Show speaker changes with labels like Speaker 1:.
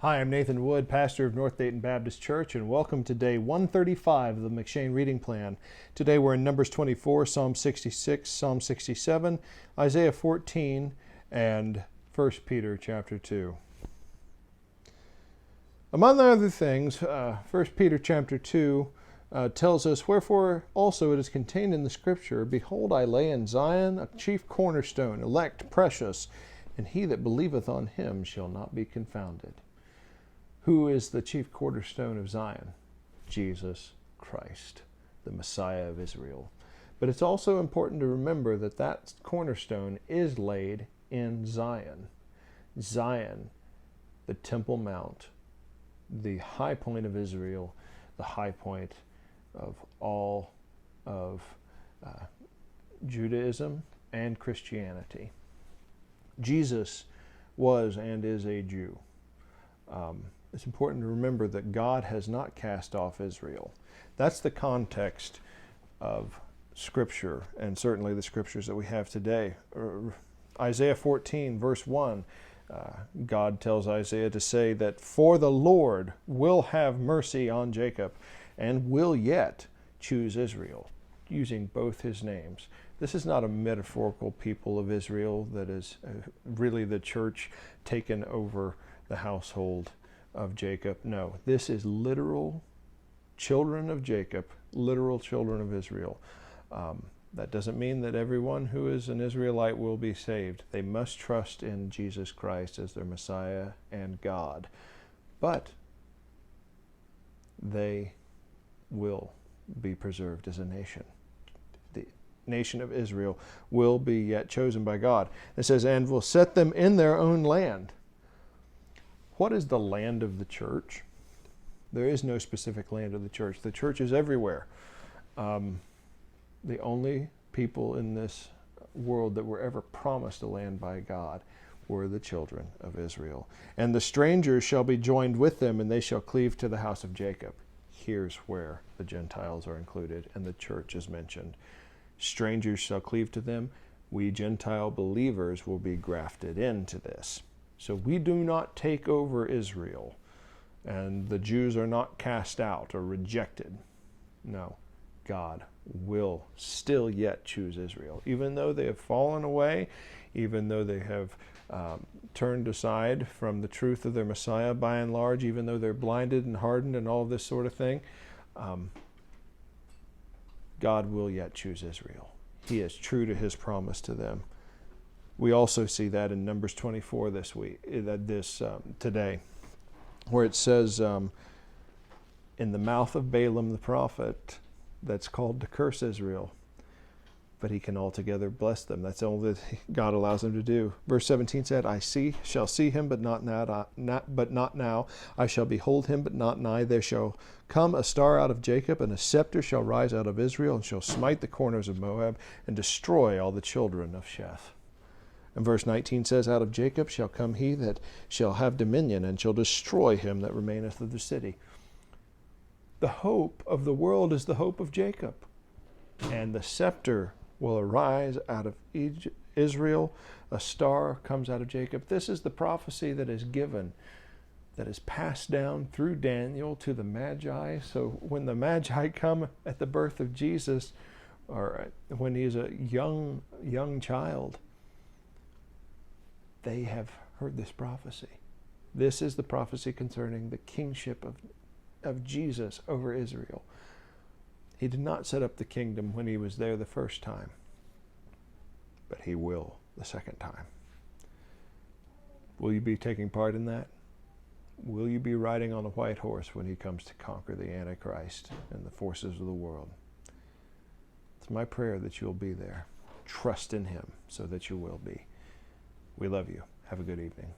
Speaker 1: Hi, I'm Nathan Wood, pastor of North Dayton Baptist Church, and welcome to day 135 of the McShane Reading Plan. Today we're in Numbers 24, Psalm 66, Psalm 67, Isaiah 14, and 1 Peter chapter 2. Among other things, 1 Peter chapter 2 tells us, "Wherefore also it is contained in the Scripture, Behold, I lay in Zion a chief cornerstone, elect, precious, and he that believeth on him shall not be confounded." Who is the chief cornerstone of Zion? Jesus Christ, the Messiah of Israel. But it's also important to remember that that cornerstone is laid in Zion. Zion, the Temple Mount, the high point of Israel, the high point of all of Judaism and Christianity. Jesus was and is a Jew. It's important to remember that God has not cast off Israel. That's the context of Scripture, and certainly the Scriptures that we have today. Isaiah 14, verse 1, God tells Isaiah to say that, "For the Lord will have mercy on Jacob, and will yet choose Israel," using both his names. This is not a metaphorical people of Israel that is really the church taken over the household of Jacob. No, this is literal children of Jacob, literal children of Israel. That doesn't mean that everyone who is an Israelite will be saved. They must trust in Jesus Christ as their Messiah and God. But they will be preserved as a nation. The nation of Israel will be yet chosen by God. It says, "And will set them in their own land." What is the land of the church? There is no specific land of the church. The church is everywhere. The only people in this world that were ever promised a land by God were the children of Israel. "And the strangers shall be joined with them, and they shall cleave to the house of Jacob." Here's where the Gentiles are included, and the church is mentioned. Strangers shall cleave to them. We Gentile believers will be grafted into this. So we do not take over Israel, and the Jews are not cast out or rejected. No, God will still yet choose Israel. Even though they have fallen away, even though they have turned aside from the truth of their Messiah by and large, even though they're blinded and hardened and all this sort of thing, God will yet choose Israel. He is true to his promise to them. We also see that in Numbers 24 today, where it says, in the mouth of Balaam the prophet, that's called to curse Israel, but he can altogether bless them. That's all that God allows him to do. Verse 17 said, shall see him, but not now. I shall behold him, but not nigh. There shall come a star out of Jacob, and a scepter shall rise out of Israel, and shall smite the corners of Moab, and destroy all the children of Sheth. And verse 19 says, Out of Jacob shall come he that shall have dominion, and shall destroy him that remaineth of the city. The hope of the world is the hope of Jacob. And the scepter will arise out of Israel. A star comes out of Jacob. This is the prophecy that is given, that is passed down through Daniel to the Magi. So when the Magi come at the birth of Jesus, or when he is a young child, they have heard this prophecy. This is the prophecy concerning the kingship of Jesus over Israel. He did not set up the kingdom when he was there the first time, but he will the second time. Will you be taking part in that? Will you be riding on a white horse when he comes to conquer the Antichrist and the forces of the world? It's my prayer that you'll be there. Trust in him so that you will be. We love you. Have a good evening.